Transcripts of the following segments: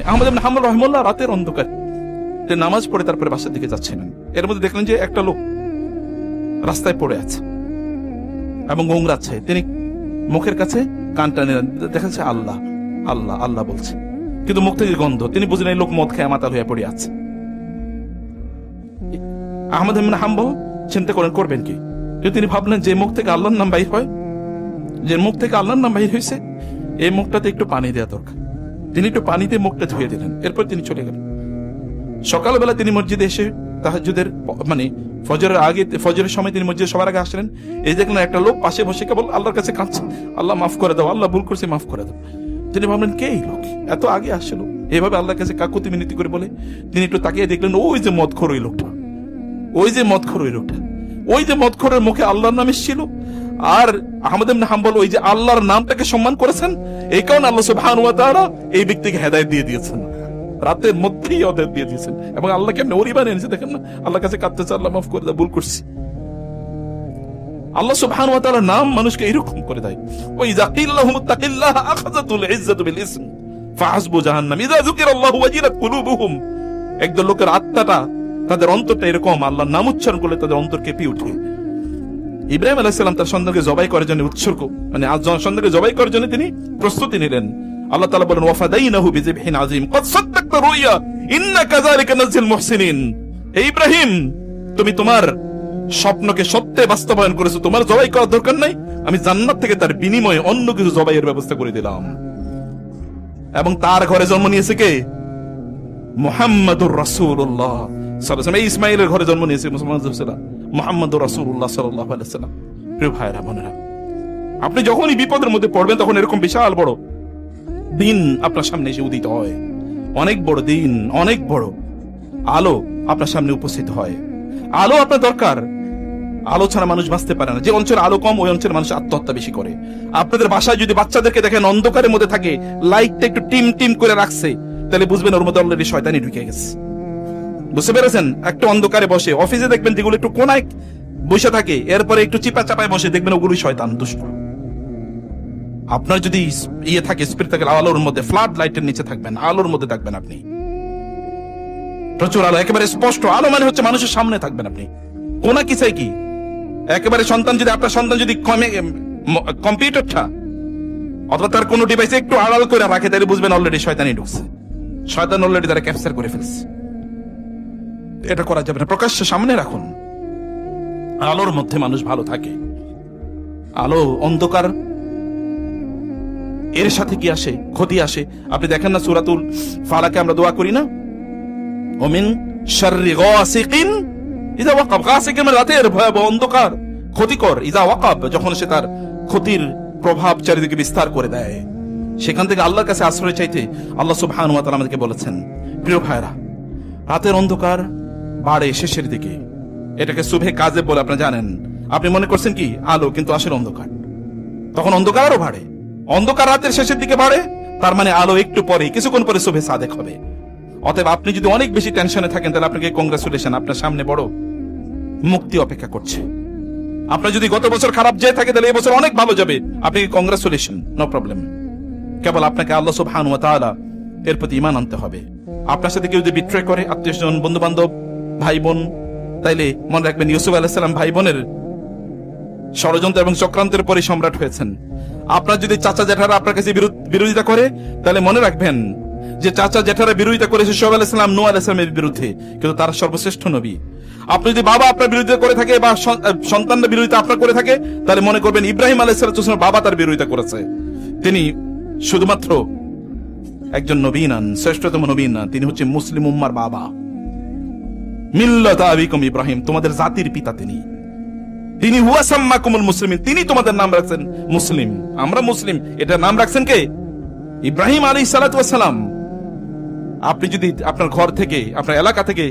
আহমদ ইবনে হাম্বল রাহিমাহুল্লাহ রাতের অন্ধকার নামাজ পড়ে তারপরে বাসার দিকে যাচ্ছিলেন। এর মধ্যে দেখলেন যে একটা লোক রাস্তায় পড়ে আছে এবং গোংরাচ্ছে। তিনি মুখের কাছে কান টানে দেখা যাচ্ছে আল্লাহ আল্লাহ আল্লাহ বলছে, কিন্তু মুখ থেকে গন্ধ। তিনি বুঝলেন এই লোক মদ খেয়ে মাতাল হয়ে পড়ে আছে। আহমদ ইবনে হাম্বল চিন্তা করবেন কি, কিন্তু তিনি ভাবলেন যে মুখ থেকে আল্লাহর নাম বাইর হয়, যে মুখ থেকে আল্লাহর নাম বাইর হয়েছে, এই মুখটাতে একটু পানি দেওয়া দরকার। তিনি একটু পানিতে মুখটা ধুয়ে দিলেন, এরপর তিনি চলে গেলেন। সকালবেলা তিনি মসজিদে এসে তাহাজ্জুদের মানে ফজরের আগে, ফজরের সময় তিনি মসজিদে সবার আগে আসলেন। এই দেখলেন একটা লোক পাশে বসে কেবল আল্লাহর কাছে কাঁদছে, আল্লাহ মাফ করে দাও, আল্লাহ ভুল করছে মাফ করে দাও। তিনি ভাবলেন কে এই লোক, এত আগে আসলো এভাবে আল্লাহর কাছে কাকুতি মিনতি করে বলে। তিনি একটু তাকিয়ে দেখলেন ওই যে মদখোর ওই লোকটা, ওই যে মদখোর ওই লোকটা, ওই যে মদখোরের মুখে আল্লাহর নাম এসেছিল। আর আহমদ ইবনে হাম্বল ওই যে আল্লাহর নামটাকে সম্মান করেছেন, এই কারণে আল্লাহ সুবহানাহু ওয়া তাআলা এই ব্যক্তিকে হেদায়েত দিয়ে দিয়েছেন, রাতের মধ্যেই হেদায়েত দিয়ে দিয়েছেন। এবং আল্লাহকে নূরি বানিয়ে এনেছে। দেখেন না, আল্লাহর কাছে কাঁদতেছে, আল্লাহ মাফ করে দাও, ভুল করছি। আল্লাহ সুবহানাহু ওয়া তাআলার নাম মানুষকে এরকম করে দেয়। ওয়া ইযা কিলা লাহুম ইত্তাকিল্লাহ আখাযাতুল ইজ্জাতু বিল ইসম ফাহাসবু জাহান্নাম ইযা যুকিরাল্লাহু ওয়াজিলাত কুলুবুহুম। একদল লোকের আত্মাটা, তাদের অন্তরটা এরকম, আল্লাহর নাম উচ্চারণ করলে তাদের অন্তর কেঁপে ওঠে। ইব্রাহিম আলাইহিস সালাম তার সন্তানকে জবাই করার জন্য উৎসর্গ, মানে সন্তানকে জবাই করার জন্য তিনি প্রস্তুতি নিলেন। আল্লাহ তাআলা বলেন ওয়াফাদাইনাহু বিযিবহিন আযীম ক্বাদ সাদ্দাকতা রুইয়া ইন্না কাযালিকা নাজিল মুহসিনিন। হে ইব্রাহিম, তুমি তোমার স্বপ্নকে সত্যে বাস্তবায়ন করেছো, তোমার জবাই করার দরকার নাই, আমি জান্নাত থেকে তার বিনিময়ে অন্য কিছু জবাইয়ের ব্যবস্থা করে দিলাম। এবং তার ঘরে জন্ম নিয়েছে কে? মুহাম্মাদুর রাসূলুল্লাহ সাল্লাল্লাহু আলাইহি ওয়াসাল্লাম। ইসমাঈলের ঘরে জন্ম নিয়েছে মুহাম্মাদুর রাসূলুল্লাহ সাল্লাল্লাহু আলাইহি ওয়াসাল্লাম। প্রিয় ভাইরা বোনেরা, আপনি যখনই বিপদের মধ্যে পড়বেন তখন এরকম বিশাল বড় দিন আপনার সামনে এসে উদিত হয়। অনেক বড় দিন, অনেক বড় আলো আপনার সামনে উপস্থিত হয়। আলো আপনার দরকার। আলো ছাড়া মানুষ বাঁচতে পারে না। যে অঞ্চলে আলো কম, ওই অঞ্চলে মানুষ আত্মহত্যা বেশি করে। আপনাদের বাসায় যদি বাচ্চাদেরকে দেখেন অন্ধকারের মধ্যে থাকে, লাইটটা একটু টিম টিম করে রাখছে, তাহলে বুঝবেন ওর মধ্যে অলরেডি শয়তানি ঢুকে গেছে। বুঝতে পেরেছেন? একটা অন্ধকারে বসে, অফিসে দেখবেন যেগুলো একটু কোনায় বসে থাকে, এরপরে একটু চিপা চাপায় বসে, দেখবেন ওগুলোই শয়তান, দুষ্ট। আপনার যদি ইয়ে থাকে, স্পিরিট থাকে, আলোর মধ্যে, ফ্লাড লাইটের নিচে থাকবেন, আলোর মধ্যে থাকবেন আপনি। প্রচুর আলো, একেবারে স্পষ্ট আলো, মানে হচ্ছে মানুষের সামনে থাকবেন আপনি। কোনা কি চাই কি? একেবারে সন্তান যদি, আপনার সন্তান যদি কম্পিউটারটা অথবা তার কোনো ডিভাইসে একটু আড়াল করে রাখে, তাহলে বুঝবেন অলরেডি শয়তানি ঢুকছে, শয়তান অলরেডি তারা ক্যাপচার করে ফেলছে। এটা করা যাবে না, প্রকাশ্য সামনে রাখুন। আলোর মধ্যে মানুষ ভালো থাকে। আলো অন্ধকার এর সাথে কি আসে? ক্ষতি আসে। আপনি দেখেন না সূরাতুল ফালাকে আমরা দোয়া করি না, ওমিন শাররি গাসিকিন ইযা ওয়াকাব। গাসিক মানে রাতের ভয়াবহ অন্ধকার, ক্ষতিকর। ইযা ওয়াকাব, যখন সে তার ক্ষতির প্রভাব চারিদিকে বিস্তার করে দেয়, সেখান থেকে আল্লাহর কাছে আশ্রয় চাইতে আল্লাহ সুবহানাহু ওয়া তাআলা আমাদেরকে বলেছেন। প্রিয় ভাইরা, রাতের অন্ধকার বাড়ে শেষের দিকে, এটাকে সুবহে কাযেব বলে আপনারা জানেন। আপনি মনে করছেন কি আলো, কিন্তু আসলে অন্ধকার। তখন অন্ধকার আরো বাড়ে। অন্ধকার রাতের শেষের দিকে বাড়ে, তার মানে আলো একটু পরে, কিছুক্ষণ পরে সুবহে সাদেক হবে। অতএব আপনি যদি অনেক বেশি টেনশনে থাকেন, তাহলে আপনাকে কংগ্রাচুলেশন, আপনার সামনে বড় মুক্তি অপেক্ষা করছে। আপনার যদি গত বছর খারাপ যায় থাকে, তাহলে এই বছর অনেক ভালো যাবে, আপনাকে কংগ্রাচুলেশন, নো প্রবলেম। কেবল আপনাকে আল্লাহ সুবহানাহু ওয়া তাআলা এর প্রতি ঈমান আনতে হবে। আপনার সাথে কেউ যদি বিট্রে করে, আত্মীয়স্বজন, বন্ধু বান্ধব, ভাই বোন, তাইলে মনে রাখবেন ইউসুফ আলাইহিস সালাম ভাই বোনের ষড়যন্ত্র এবং চক্রান্তের পরে সম্রাট হয়েছেন। আপনার যদি চাচা জেঠারা আপনার কাছে বিরোধিতা করে, তাহলে মনে রাখবেন যে চাচা জেঠারা বিরোধিতা করেছে শুআয়ব আলাইহিস সালাম, নূহ আলাইহিস সালামের বিরুদ্ধে, কিন্তু তারা সর্বশ্রেষ্ঠ নবী। আপনি যদি বাবা আপনার বিরোধিতা করে থাকে বা সন্তানরা বিরোধিতা আপনার করে থাকে, তাহলে মনে করবেন ইব্রাহিম আলাইহিস সালামের বাবা তার বিরোধিতা করেছে। তিনি শুধুমাত্র একজন নবী নন, শ্রেষ্ঠতম নবী না, তিনি হচ্ছে মুসলিম উম্মার বাবা। মিল্লাত আবিকুম ইব্রাহিম, তোমাদের জাতির পিতা তিনি। তিনি হুয়া সাম্মাকুমুল মুসলিমিন, তিনি তোমাদের নাম রাখছেন মুসলিম। আমরা মুসলিম, এটা নাম রাখছেন কে? ইব্রাহিম আলাইহিস সালাতু ওয়াস সালাম। আপনি যদি আপনার ঘর থেকে, আপনার এলাকা থেকে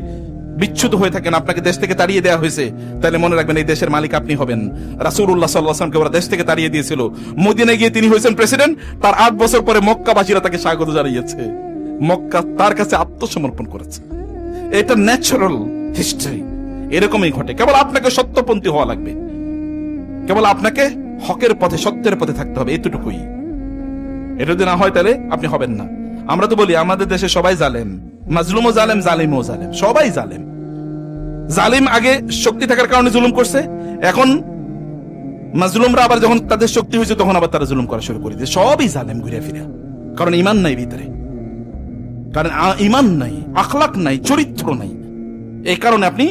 বিচ্যুত হয়ে থাকেন, আপনাকে দেশ থেকে তাড়িয়ে দেওয়া হয়েছে, তাহলে মনে রাখবেন এই দেশের মালিক আপনি হবেন। রাসূলুল্লাহ সাল্লাল্লাহু আলাইহি ওয়াসাল্লামকে ওরা দেশ থেকে তাড়িয়ে দিয়েছিল, মদিনায় গিয়ে তিনি হয়েছেন প্রেসিডেন্ট। তার 8 বছর পরে মক্কাবাসীরা তাকে স্বাগত জানিয়েছে, মক্কা তার কাছে আত্মসমর্পণ করেছে। এটা ন্যাচারাল হিস্ট্রি, এরকমই ঘটে। কেবল আপনাকে সত্যপন্থী হওয়া লাগবে, কেবল আপনাকে হকের পথে, সত্যের পথে থাকতে হবে, এতটুকুই। এটা যদি না হয় তাহলে আপনি হবেন না। আমরা তো বলি আমাদের দেশে সবাই জালেম, মাজলুমও জালেম, জালিমও জালেম, সবাই জালেম। জালিম আগে শক্তি থাকার কারণে জুলুম করছে, এখন মাজলুমরা আবার যখন তাদের শক্তি হয়েছে তখন আবার তারা জুলুম করা শুরু করে দিয়েছে। সবই জালেম ঘুরে ফিরে, কারণ ইমান নাই ভিতরে, কারণ ইমান নাই, আখলাক নাই, চরিত্র নাই। এই কারণে আপনি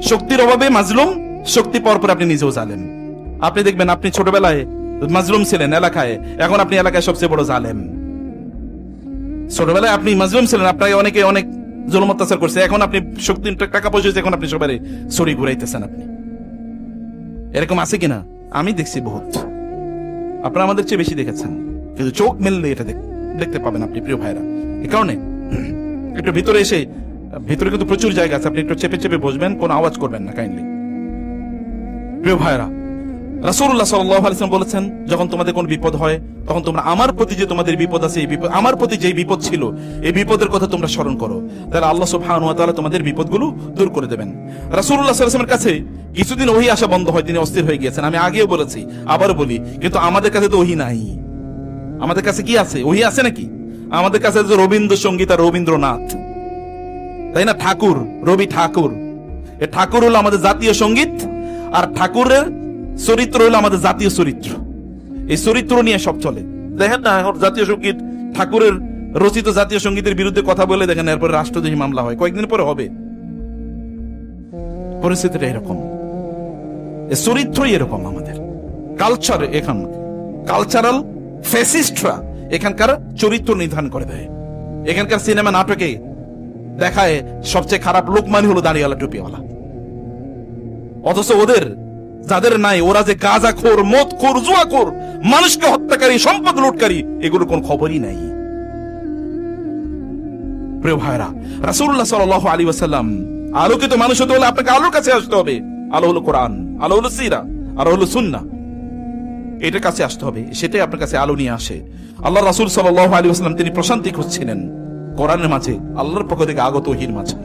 শক্তির অভাবে মাজলুম, শক্তি পাওয়ার পর আপনি নিজেও জালেম। আপনি দেখবেন আপনি ছোটবেলায় মাজলুম ছিলেন এলাকায়, এখন আপনি এলাকায় সবচেয়ে বড় জালেম। ছোটবেলায় আপনি মাজলুম ছিলেন, আপনাকে অনেকে অনেক জুলুম অত্যাচার করছে, এখন আপনি শক্তি টাকা পয়সা হয়েছে, এখন আপনি সবাই ছড়ি ঘুরাইতেছেন। আপনি এরকম আছে কিনা? আমি দেখছি বহুত, আপনারা আমাদের চেয়ে বেশি দেখেছেন, কিন্তু চোখ মেললে এটা দেখতে পাবেন আপনি প্রিয় ভাইরা। এই কারণে একটু ভিতরে এসে, ভিতরে কিন্তু প্রচুর জায়গা আছে, আপনি একটু চেপে চেপে বসবেন, কোনো আওয়াজ করবেন না কাইন্ডলি। প্রিয় ভাইরা, রাসূলুল্লাহ সাল্লাল্লাহু আলাইহি ওয়াসাল্লাম বলেছেন, যখন তোমাদের কোনো বিপদ হয় তখন তোমরা আমার প্রতি যে তোমাদের বিপদ আছে, এই বিপদ, আমার প্রতি যে বিপদ ছিল, এই বিপদের কথা তোমরা স্মরণ করো, তাহলে আল্লাহ সুবহানাহু ওয়া তাআলা তোমাদের বিপদগুলো দূর করে দেবেন। রাসূলুল্লাহ সাল্লাল্লাহু আলাইহি ওয়াসাল্লামের কাছে কিছুদিন ওহী আসা বন্ধ হয়, তিনি অস্থির হয়ে গিয়েছেন। আমি আগেও বলেছি, আবার বলি, কিন্তু আমাদের কাছে তো ওহী নাই। আমাদের কাছে কি আছে? ওহী আছে নাকি? আমাদের কাছে আছে রবীন্দ্রসঙ্গীত আর রবীন্দ্রনাথ, তাই না? ঠাকুর, রবি ঠাকুর। এই ঠাকুর হলো আমাদের জাতীয় সঙ্গীত, আর ঠাকুরের চরিত্র হলো আমাদের জাতীয় চরিত্র। এই চরিত্র নিয়ে সব চলে। দেখেন না, এখন জাতীয় সঙ্গীত, ঠাকুরের রচিত জাতীয় সঙ্গীতের বিরুদ্ধে কথা বলে দেখেন, এরপরে রাষ্ট্রদ্রোহী মামলা হয়, কয়েকদিন পরে হবে। পরিস্থিতিটা এরকম, চরিত্রই এরকম। আমাদের কালচার, এখান কালচারাল ফ্যাসিস্টরা এখানকার চরিত্র নির্ধারণ করে দেয়। এখানকার সিনেমা নাটকে দেখায় সবচেয়ে খারাপ লোক মানে হলো দাঁড়িয়েওয়ালা, টুপিওয়ালা, অথচ ওদের যাদের নাই, ওরা যে গাঁজাখোর, মদখোর, জুয়াখোর, মানুষকে হত্যাকারী, সম্পদ লুটকারী, এগুলোর কোন খবরই নাই। প্রিয় ভাইরা, রাসূলুল্লাহ সাল্লাল্লাহু আলাইহি ওয়াসাল্লাম আলোকিত মানুষ হতে হলে আপনাকে আলোর কাছে আসতে হবে। আলো হলো কোরআন, আলো হলো সিরা, আলো হলো সুন্নাহ। এটার কাছে আসতে হবে, সেটাই আপনার কাছে আলো নিয়ে আসে। আল্লাহ রাসূল সাল্লাল্লাহু আলাইহি ওয়াসাল্লাম তিনি প্রশান্তি খুঁজছিলেন কোরআনের মাঝে, আল্লাহর পক্ষ থেকে আগত ওহীর মাঝে।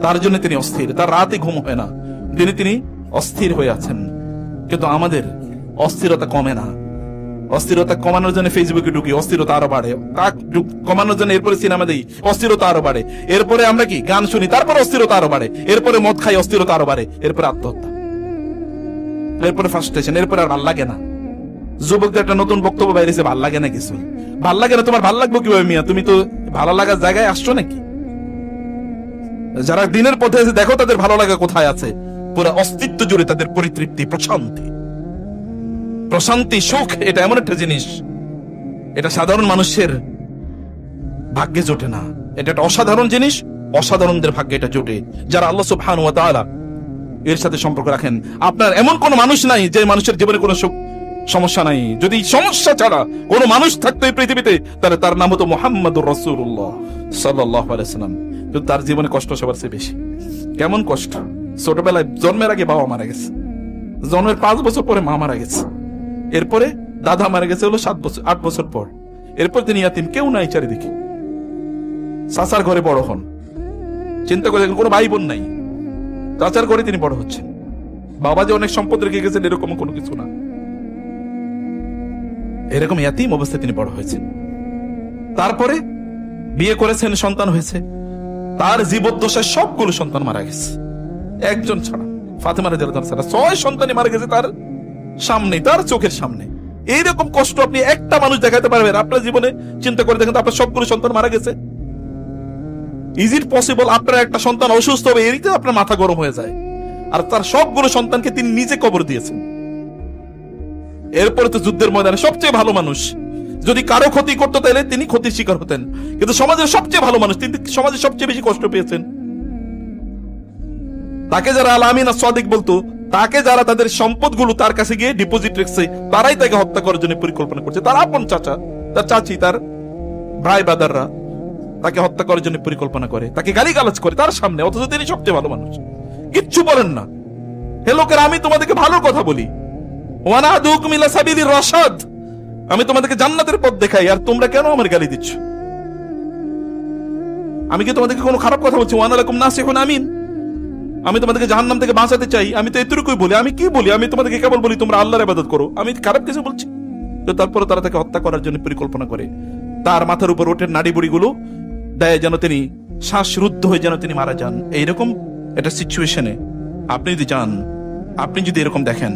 তার জন্য তিনি অস্থির, তার রাতে ঘুম হয় না, তিনি অস্থির হয়ে আছেন। কিন্তু আমাদের অস্থিরতা কমে না। অস্থিরতা কমানোর জন্য ফেসবুকে ঢুকি, অস্থিরতা আরো বাড়ে। কমানোর জন্য এরপরে সিনেমা দেই, অস্থিরতা আরো বাড়ে। এরপরে আমরা কি গান শুনি, তারপরে অস্থিরতা আরো বাড়ে। এরপরে মদ খাই, অস্থিরতা আরো বাড়ে। এরপরে আত্মহত্যা, এরপরে ফার্স্টেশন, এরপরে আর ভাল লাগে না। যুবকদের একটা নতুন বক্তব্য বাইরেছে, ভাল লাগে না কিছু। ভাল লাগে না, তোমার ভাল লাগবে কিভাবে মিয়া? তুমি তো ভালো লাগার জায়গায় আসছো নাকি? যারা দিনের পথে আছে দেখো তাদের ভালো লাগা কোথায় আছে। পুরো অস্তিত্ব জুড়ে তাদের পরিতৃপ্তি, প্রশান্তি। প্রশান্তি, সুখ, এটা এমন একটা জিনিস, এটা সাধারণ মানুষের ভাগ্যে জোটে না। এটা একটা অসাধারণ জিনিস, অসাধারণদের ভাগ্যে এটা জোটে, যারা আল্লাহ সুবহানাহু ওয়া তাআলা এর সাথে সম্পর্ক রাখেন। আপনার এমন কোন মানুষ নাই যে মানুষের জীবনে কোনো সুখ সমস্যা নাই। যদি সমস্যা ছাড়া কোন মানুষ থাকতো এই পৃথিবীতে, তাহলে তার নাম হতো মুহাম্মাদুর রাসূলুল্লাহ সাল্লাল্লাহু আলাইহি ওয়াসাল্লাম। কিন্তু তার জীবনে কষ্ট সবার চেয়ে বেশি। কেমন কষ্ট? ছোটবেলায় জন্মের আগে বাবা মারা গেছে, জন্মের 5 বছর পরে মা মারা গেছে, এরপরে দাদা মারা গেছে হলো 8 বছর পর। এরপর তিনি ইয়াতিম, কেউ নাই চারিদিকে। চাচার ঘরে বড় হন, চিন্তা করে দেখেন, কোনো ভাই বোন নাই, চাচার ঘরে তিনি বড় হচ্ছেন। বাবা যে অনেক সম্পদ রেখে গেছেন এরকম কোনো কিছু না, এরকম ইয়াতিম অবস্থায় তিনি বড় হয়েছেন। তারপরে বিয়ে করেছেন, সন্তান হয়েছে। তার জীবদ্দশায় সবগুলো সন্তান মারা গেছে, একজন ছাড়া, ফাতেমা রাদিয়াল্লাহু তাআলা ছাড়া 6 সন্তানই মারা গেছে তার সামনে, তার চোখের সামনে। এইরকম কষ্ট আপনি একটা মানুষ দেখাতে পারবেন আপনার জীবনে? চিন্তা করে দেখেন তো, আপনার সবগুলো সন্তান মারা গেছে। Is it possible? আপনার একটা সন্তান অসুস্থ হবে, এরিতে আপনার মাথা গরম হয়ে যায়, আর তার সবগুলো সন্তানকে তিনি নিজে কবর দিয়েছেন। এরপরে তো যুদ্ধের ময়দানে সবচেয়ে ভালো মানুষ, যদি কারো ক্ষতি করতো তাহলে তিনি ক্ষতির শিকার হতেন, কিন্তু সমাজের সবচেয়ে ভালো মানুষ, তিনি সমাজের সবচেয়ে বেশি কষ্ট পেয়েছেন। তাকে যারা আল আমিন as-সাদিক বলতো, তাকে যারা তাদের সম্পদগুলো তার কাছে গিয়ে ডিপোজিট রেখেছে, তারাই তাকে হত্যা করার জন্য পরিকল্পনা করছে। তার আপন চাচা, তার চাচি, তার ভাই বাদাররা তাকে হত্যা করার জন্য পরিকল্পনা করে, তাকে গালিগালাজ করে তার সামনে, অথচ তিনি সবচেয়ে ভালো মানুষ, কিচ্ছু বলেন না। হে লোকের, আমি তোমাদেরকে ভালো কথা বলি, ওয়ানাদুকুম ইলা সাবিলির রাশাদ, আমি তোমাদেরকে জান্নাতের পথ দেখাই, আর তোমরা কেন আমার গালি দিচ্ছ? আমি কি তোমাদেরকে কোনো খারাপ কথা বলছি? ওয়ানা লাকুম নাসিহুন আমিন, আমি তোমাদেরকে জাহান্নাম থেকে বাঁচাতে চাই, আমি তো এতটুকুই বলি। আমি কি বলি? আমি তোমাদেরকে কেবল বলি তোমরা আল্লাহর ইবাদত করো, আমি খারাপ কিছু বলছি? তো তারপরে তারা তাকে হত্যা করার জন্য পরিকল্পনা করে। তার মাথার উপর ওঠের নাড়ি বুড়িগুলো দেয় যেন তিনি শ্বাসরুদ্ধ হয়ে যেন তিনি মারা যান। এইরকম একটা সিচুয়েশনে আপনি যদি যান, আপনি যদি এরকম দেখেন,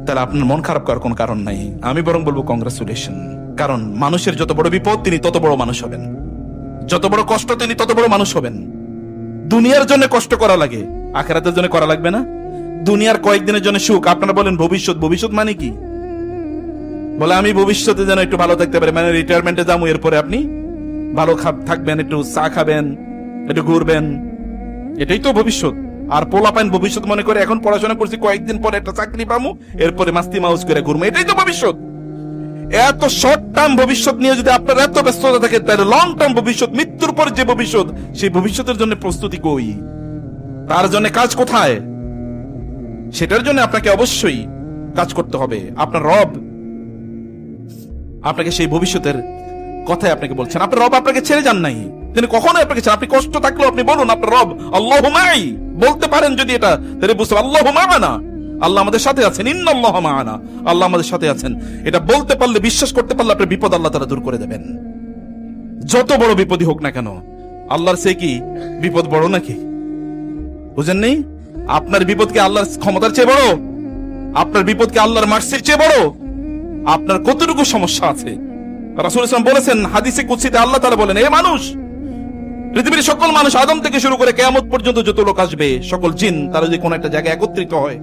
তাহলে আপনার মন খারাপ করার কোনো কারণ নাই। আমি বরং বলবো কংগ্রাচুলেশন। কারণ মানুষের যত বড় বিপদ তিনি তত বড় মানুষ হবেন, যত বড় কষ্ট তিনি তত বড় মানুষ হবেন। দুনিয়ার জন্য কষ্ট করা লাগে, আখিরাতের জন্য করা লাগবে না। দুনিয়ার কয়েকদিনের জন্য সুখ, আপনারা বলেন ভবিষ্যৎ, ভবিষ্যৎ মানে কি? বলে আমি ভবিষ্যতে যেন একটু ভালো থাকতে পারি, মানে রিটায়ারমেন্টে যাবো, এরপরে আপনি ভালো থাকবেন, একটু চা খাবেন, একটু ঘুরবেন, এটাই তো ভবিষ্যৎ। আর পোলাপাইন ভবিষ্যৎ মনে করে এখন পড়াশোনা করছি, কয়েকদিন পরে একটা চাকরি পাবো, এরপরে মাস্তি মাউস করে ঘুরবো, এটাই তো ভবিষ্যৎ। এত শর্ট টার্ম ভবিষ্যৎ নিয়ে যদি আপনার এত ব্যস্ততা থাকে, তাহলে লং টার্ম ভবিষ্যৎ, মৃত্যুর পর যে ভবিষ্যৎ, সেই ভবিষ্যতের জন্য প্রস্তুতি কই? তার জন্য কাজ কোথায়? সেটার জন্য আপনাকে অবশ্যই কাজ করতে হবে। আপনার রব আপনাকে সেই ভবিষ্যতের কথাই আপনাকে বলছেন। আপনার রব আপনাকে ছেড়ে যান নাই, তিনি কখনোই আপনাকে ছেড়ে। আপনি কষ্ট থাকলেও আপনি বলুন আপনার রব আল্লাহু মাই, বলতে পারেন যদি এটা, তাহলে বুঝতে আল্লাহু মা'ানা, আল্লাহ আমাদের সাথে আছেন, ইন্নাল্লাহা মা'ানা, আল্লাহ আমাদের সাথে আছেন। এটা বলতে পারলে, বিশ্বাস করতে পারলে আপনার বিপদ আল্লাহ তাআলা দূর করে দেবেন। যত বড় বিপদই হোক না কেন, আল্লাহর সে কি বিপদ বড় নাকি? বুঝেন নেই? আপনার বিপদ কি আল্লাহর ক্ষমতার চেয়ে বড়? আপনার বিপদ কি আল্লাহর মার্সির চেয়ে বড়? আপনার কতটুকু সমস্যা আছে? রাসূল ইসলাম বলেছেন হাদিসে কুদসিতে, আল্লাহ তাআলা বলেন, এ মানুষ, পৃথিবীর সকল মানুষ আদম থেকে শুরু করে কিয়ামত পর্যন্ত যত লোক আসবে, সকল জিন, তারা যদি কোনো একটা জায়গায় একত্রিত হয়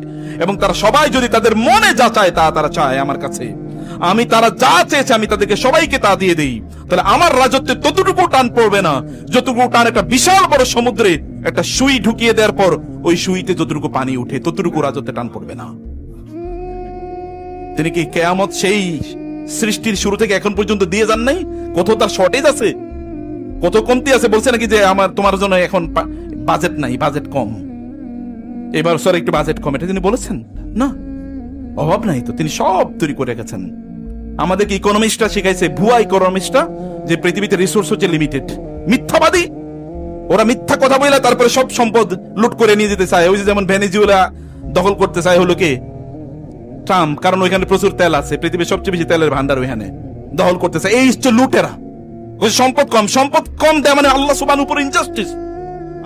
এবং তারা সবাই যদি তাদের মনে যা চায় তা তারা চায় আমার কাছে, আমি তারা যা চেয়েছে আমি তাদেরকে সবাইকে তা দিয়ে দেই, তাহলে আমার রাজত্বে ততটুকু টান পড়বে না যতটুকু টান একটা বিশাল বড় সমুদ্রে একটা সুই ঢুকিয়ে দেওয়ার পর ওই সুইতে যতটুকু পানি উঠে, ততটুকু রাজত্বে টান পড়বে না। তিনি কি কিয়ামত সেই সৃষ্টির শুরু থেকে এখন পর্যন্ত দিয়ে যান নাই? কত তার শর্টেজ আছে, কত কমতি আছে? বলছে নাকি যে আমার তোমার জন্য এখন বাজেট নাই, বাজেট কম, এবার স্যার একটু বাজেট কম, এটা তিনি বলেছেন না? অভাব নাই তো, তিনি সব তৈরি করে রেখেছেন। আমাদেরকে ইকোনমিস্টরা শিখাইছে, ভুয়া ইকোনমিস্টরা, যে পৃথিবীতে রিসোর্স হচ্ছে লিমিটেড। মিথ্যাবাদী, ওরা মিথ্যা কথা বলে তারপরে সব সম্পদ লুট করে নিয়ে যেতে চায়। ওই যে যেমন ভেনেজুয়েলা দখল করতে চায় হলো কে? ট্রাম্প, কারণ ওইখানে প্রচুর তেল আছে, পৃথিবীর সবচেয়ে বেশি তেলের ভান্ডার ওইখানে, দখল করতে চায়। এই হচ্ছে লুটেরা। সম্পদ কম, সম্পদ কম দেয় মানে আল্লাহ সুবহানাহু উপর ইনজাস্টিস।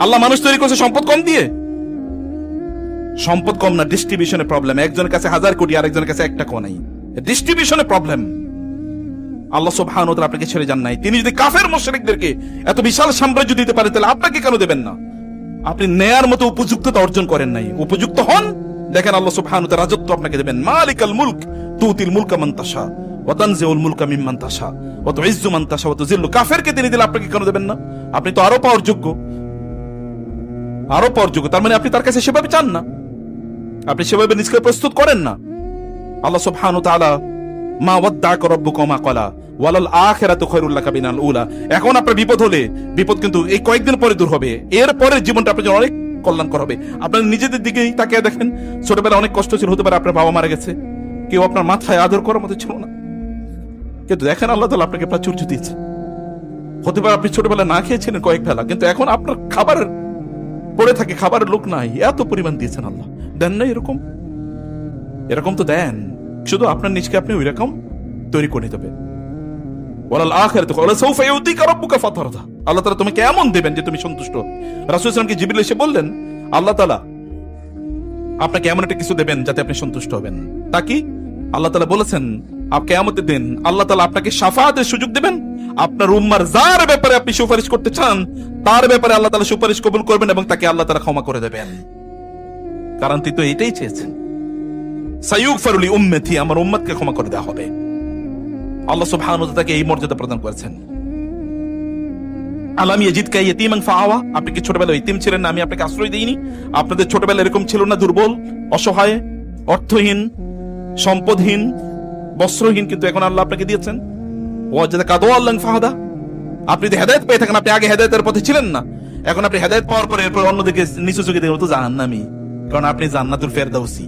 আল্লাহ মানুষ তৈরি করছে সম্পদ কম দিয়ে? সম্পদ কম না, ডিস্ট্রিবিউশনে প্রবলেম। একজনের কাছে 1000 কোটি, আরেকজনের কাছে 1 টাকাও নাই, ডিস্ট্রিবিউশনে প্রবলেম। আল্লাহ সুবহানাহু ওয়া তাআলা আপনাকে ছেড়ে যান নাই। তিনি যদি কাফের মুশরিকদেরকে এত বিশাল সাম্রাজ্য দিতে পারে, তাহলে আপনাকে কেন দেবেন না? আপনি নেয়ার মতো উপযুক্ততা অর্জন করেন নাই, উপযুক্ত হন, দেখেন আল্লাহ সুবহানাহু ওয়া তাআলা রাজত্ব আপনাকে দেবেন। মালিকাল মুলক তুতিল মুলকা মান তাশা ওয়া তানজিউল মুলকা মিম্মান তাশা ওয়া তুইজ্জু মান তাশা ওয়া তুযিল্লু। কাফেরকে তিনি দিলে আপনাকে কেন দেবেন না? আপনি তো আরো পাওয়ার যোগ্য, আরো পাওয়ার যোগ্য। তার মানে আপনি তার কাছে সেভাবে চান না, আপনি সেভাবে নিজেকে প্রস্তুত করেন না। আল্লাহ সুবহানাহু ওয়া তাআলা মা ওয়াদ্দাকা রাব্বুকা মা ক্বালা ওয়ালাল আখিরাতু খায়রুল লাকা মিনাল উলা। এখন আপনার বিপদ হলে, বিপদ কিন্তু এই কয়েকদিন পরে দূর হবে, এর পরের জীবনটা আপনার জন্য অনেক কল্যাণকর হবে। আপনার নিজেদের দিকেই তাকিয়ে দেখেন, ছোটবেলায় অনেক কষ্ট ছিল, হতে পারে আপনার বাবা মারা গেছে, কেউ আপনার মাথায় আদর করার মতো ছিল না, কিন্তু দেখেন আল্লাহ তাআলা আপনাকে প্রাচুর্য দিয়েছে। হতে পারে আপনি ছোটবেলায় না খেয়েছিলেন কয়েক বেলা, কিন্তু এখন আপনার খাবারের পড়ে থাকে, খাবারের লোক নাই, এত পরিমাণ দিয়েছেন আল্লাহ। দেন না এরকম? এরকম তো দেন, শুধু আপনার নিজকে আপনি ওই রকম তৈরি করে নিতে হবে। ওয়ালাল আখিরাতু ওয়ালা সাউফা ইউতিকা রাব্বুকা ফাতারদা। আল্লাহ তাআলা তোমাকে এমন দেবেন যে তুমি সন্তুষ্ট হবে। রাসূল সাল্লাল্লাহু আলাইহি ওয়াসাল্লামকে জিবরিল এসে বললেন, আল্লাহ তাআলা আপনাকে এমন একটা কিছু দেবেন যাতে আপনি সন্তুষ্ট হবেন। তা কি? আল্লাহ তাআলা বলেছেন কিয়ামতের দিন আল্লাহ তাআলা আপনাকে শাফাআতের সুযোগ দেবেন। আপনার উম্মার যার ব্যাপারে আপনি সুপারিশ করতে চান, তার ব্যাপারে আল্লাহ তাআলা সুপারিশ কবুল করবেন এবং তাকে আল্লাহ তাআলা ক্ষমা করে দেবেন। কারণ তিনি তো এটাই চেয়েছেন, সায়ুগফারু লি উম্মতি, আমার উম্মতকে ক্ষমা করে দেওয়া হবে। আল্লাহ সুবহানাহু ওয়া তাআলা তাকে এই মর্যাদা প্রদান করেছেন। আলাম ইয়াজিদকা ইয়াতীমান ফাআওয়া, আপনি কি ছোটবেলায় ইতিম ছিলেন না? আমি আপনাকে আশ্রয় দেইনি? আপনাদের ছোটবেলা এরকম ছিল না, দুর্বল, অসহায়, অর্থহীন, সম্পদহীন, বস্ত্রহীন, কিন্তু এখন আল্লাহ আপনাকে দিয়েছেন। ওয়াজাদাকা দাল্লান ফাহাদা, আপনি যদি হেদায়েত পেয়ে থাকেন, আপনি আগে হেদায়েতের পথে ছিলেন না, এখন আপনি হেদায়েত পাওয়ার পরে এরপর অন্যদিকে নিচু চোখে দেখে তো জাহান্নামী, কারণ আপনি জান্নাতুল ফেরদাউসি।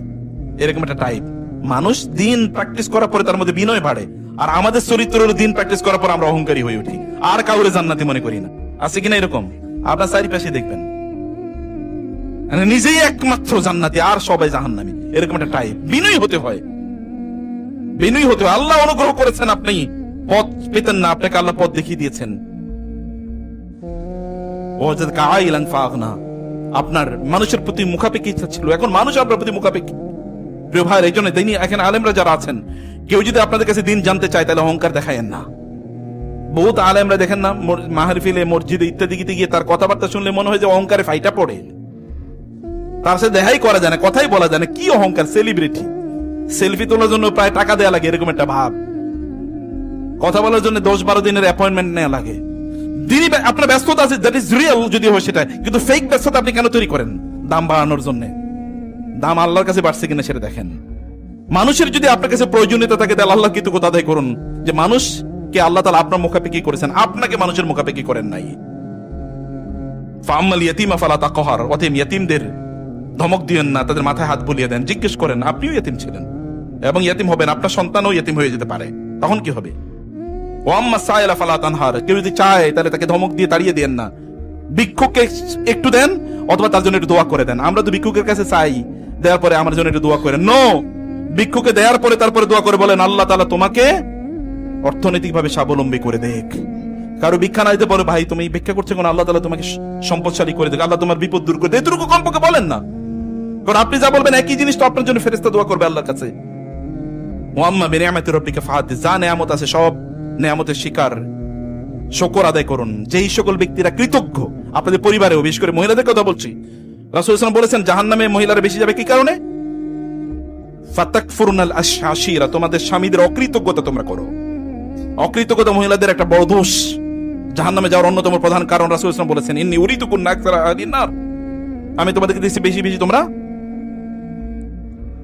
এরকম একটা টাইপ মানুষ। দিন প্র্যাকটিস করার পরে তার মধ্যে বিনয় বাড়ে, আর আমাদের চরিত্র হলো দিন প্র্যাকটিস করার পর আমরা অহংকারী হয়ে উঠি, আর কাউরে জান্নাতি মনে করি না। আছে কিনা এরকম? আপনার চারিপাশে দেখবেন নিজেই একমাত্র জান্নাতি আর সবাই জাহান্নামী, এরকম একটা টাইপ। বিনয়ী হতে হয়, বিনয়ী হতে হয়। আল্লাহ অনুগ্রহ করেছেন, আপনি পথ পেতেন না, আপনাকে আল্লাহ পথ দেখিয়ে দিয়েছেন। আপনার মানুষের প্রতি মুখাপেক্ষি ইচ্ছা ছিল, এখন মানুষ আপনার প্রতি মুখাপেক্ষি। প্রিয় ভাই, এই জন্য এখানে আলেমরা যারা আছেন, কেউ যদি আপনাদের কাছে দিন জানতে চায় তাহলে অহংকার দেখায়েন না। বহুত আলেমরা দেখেন না, মাহফিলে, মসজিদে ইত্যাদি গিয়ে তার কথাবার্তা শুনলে মনে হয় যে অহংকারে ফাইটা পড়ে, তার সাথে দেখাই করা যায় না, কথাই বলা যায় না। কি অহংকার! সেলিব্রিটি, সেলফি তোলার জন্য প্রায় টাকা দেওয়া লাগে, এরকম একটা ভাব। কথা বলার জন্য 10-12 দিনের অ্যাপয়েন্টমেন্ট নেওয়া লাগে। দিনই আপনার ব্যস্ততা আছে, দ্যাট ইজ রিয়েল যদি হয় সেটা, কিন্তু ফেক ব্যস্ততা আপনি কেন তৈরি করেন? দাম বাড়ানোর জন্য। দাম আল্লাহর কাছে বাড়ছে কিনা সেটা দেখেন। মানুষের যদি আপনার কাছে প্রয়োজনীয়তা থাকে তাহলে আল্লাহ কৃতজ্ঞতা আদায় করুন যে মানুষকে আল্লাহ তাআলা আপনার মুখাপেক্ষি করেছেন, আপনাকে মানুষের মুখাপেক্ষি করেন নাই। ফাআম্মাল ইয়াতীমা ফালা তাকহার, অতএব ইয়াতীমদের ধমক দিয়েন না, তাদের মাথায় হাত বুলিয়ে দেন। জিজ্ঞেস করেন, আপনিও ইয়াতীম ছিলেন এবং ইয়াতীম হবেন, আপনার সন্তানও ইয়াতীম হয়ে যেতে পারে, তখন কি হবে? ওয়াম্মা সাইলা ফালা তানহার, কেউ যদি চায় তাহলে তাকে ধমক দিয়ে তাড়িয়ে দেন না। ভিক্ষুককে একটু দেন অথবা তার জন্য একটু দোয়া করে দেন। আমরা তো ভিক্ষুকের কাছে চাই, দেওয়ার পরে আমার জন্য একটু দোয়া করেন। নো, ভিক্ষুকে দেওয়ার পরে তারপরে দোয়া করে বলেন, আল্লাহ তাআলা তোমাকে অর্থনৈতিকভাবে স্বাবলম্বী করে দেখ। কারো ভিক্ষা না দিতে পারো, ভাই তুমি ভিক্ষা করছো কোন, আল্লাহ তাআলা তোমাকে সম্পদশালী করে দেখ, আল্লাহ তোমার বিপদ দূর করে দেখ, এতটুকু কমপক্ষে বলেন না। কারণ আপনি যা বলবেন একই জিনিস তো আপনার জন্য ফেরেশতা দোয়া করবে আল্লাহর কাছে। ওয়াম্মা বিনিআমাতি রাব্বিকা ফাহাদ্দিস, যা নেয়ামত আছে সব নেয়ামতের শিকার, শুকর আদায় করুন। যেই সকল ব্যক্তিরা কৃতজ্ঞ, আপনাদের পরিবারেও, বিশেষ করে মহিলাদের কথা বলছি, রাসূল সাল্লাল্লাহু আলাইহি ওয়াসাল্লাম বলেছেন জাহান্নামে মহিলারা বেশি যাবে কি কারণে? ফাতাকফুরুনাল আশাশিরা, তোমাদের স্বামীদের অকৃতজ্ঞতা তোমরা করো। অকৃতজ্ঞতা মহিলাদের একটা বড় দোষ, জাহান্নামে যাওয়ার অন্যতম প্রধান কারণ। রাসূল সাল্লাল্লাহু আলাইহি ওয়াসাল্লাম বলেছেন, ইন্নী উরিদু কুন্না আকসারা আহলিন নার, আমি তোমাদেরকে দিচ্ছি বেশি বেশি তোমরা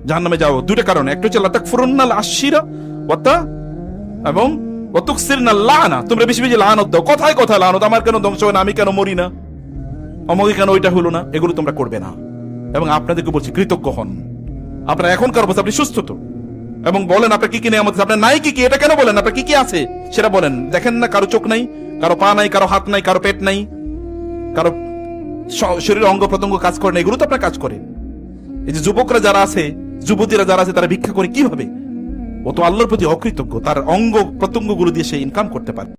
জাহান্নামে যাও। দুটো কারণ, একটা হচ্ছে লাতাকফুরুনাল আশিরা ওয়াতা, এবং ওয়াতুকসিরনাল লানা, তোমরা বেশি বেশি লানত দাও। কথায় কথায় লানত, আমার কেন ধ্বংস হয় না, আমি কেন মরি না, অমুকে কেন ওইটা হলো না, এগুলো তোমরা করবে না। এবং আপনাদেরকে বলছি কৃতজ্ঞ হন। আপনার এখনকার অবস্থা, আপনি সুস্থ তো, এবং বলেন আপনার কি কি নেয়ামত আছে, আপনার নাই কি কি, এটা কেন বলেন? আপনার কি কি আছে সেটা বলেন। দেখেন না, কারো চোখ নাই, কারো পা নাই, কারো হাত নাই, কারো পেট নাই, কারো শরীরের অঙ্গ প্রত্যঙ্গ কাজ করে না, এগুলো তো আপনার কাজ করে। এই যে যুবকরা যারা আছে, যুবতীরা যারা আছে, তারা ভিক্ষা করে কিভাবে? ও তো আল্লাহর প্রতি অকৃতজ্ঞ, তার অঙ্গ প্রত্যঙ্গ গুলো দিয়ে সে ইনকাম করতে পারে।